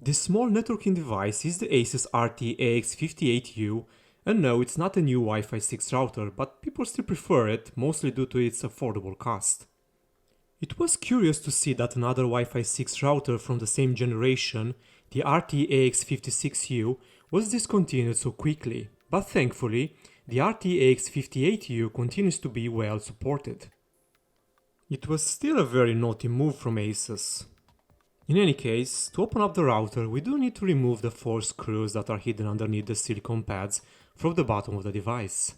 This small networking device is the ASUS RT-AX58U, and no, it's not a new Wi-Fi 6 router, but people still prefer it, mostly due to its affordable cost. It was curious to see that another Wi-Fi 6 router from the same generation, the RT-AX56U, was discontinued so quickly, but thankfully, the RT-AX58U continues to be well supported. It was still a very naughty move from ASUS. In any case, to open up the router, we do need to remove the 4 screws that are hidden underneath the silicone pads from the bottom of the device.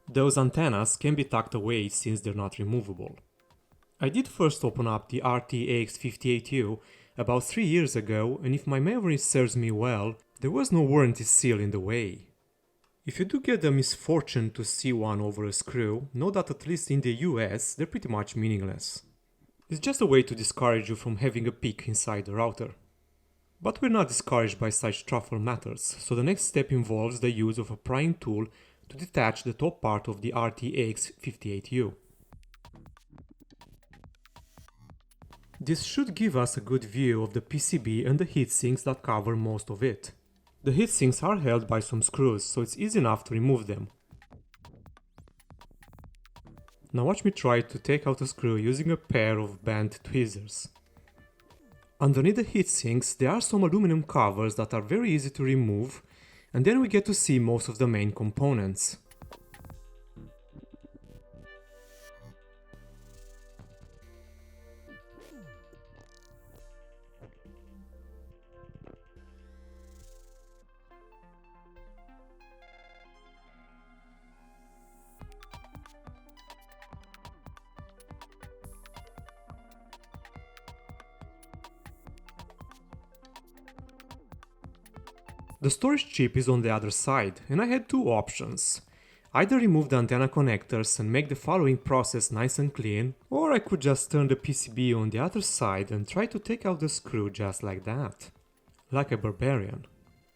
Those antennas can be tucked away since they're not removable. I did first open up the RT-AX58U about 3 years ago, and if my memory serves me well, there was no warranty seal in the way. If you do get the misfortune to see one over a screw, know that at least in the US, they're pretty much meaningless. It's just a way to discourage you from having a peek inside the router. But we're not discouraged by such truffle matters, so the next step involves the use of a prying tool to detach the top part of the RT-AX58U. This should give us a good view of the PCB and the heatsinks that cover most of it. The heatsinks are held by some screws, so it's easy enough to remove them. Now watch me try to take out a screw using a pair of bent tweezers. Underneath the heatsinks there are some aluminum covers that are very easy to remove, and then we get to see most of the main components. The storage chip is on the other side, and I had two options. Either remove the antenna connectors and make the following process nice and clean, or I could just turn the PCB on the other side and try to take out the screw just like that. Like a barbarian.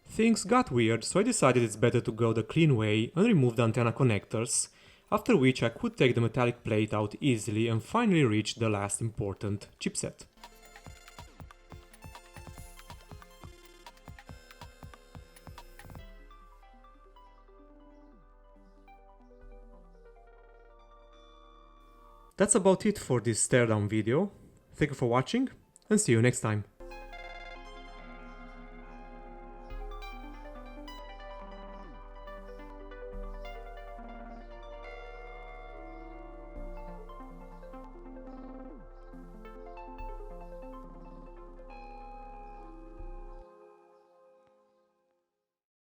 Things got weird, so I decided it's better to go the clean way and remove the antenna connectors, after which I could take the metallic plate out easily and finally reach the last important chipset. That's about it for this teardown video. Thank you for watching, and see you next time.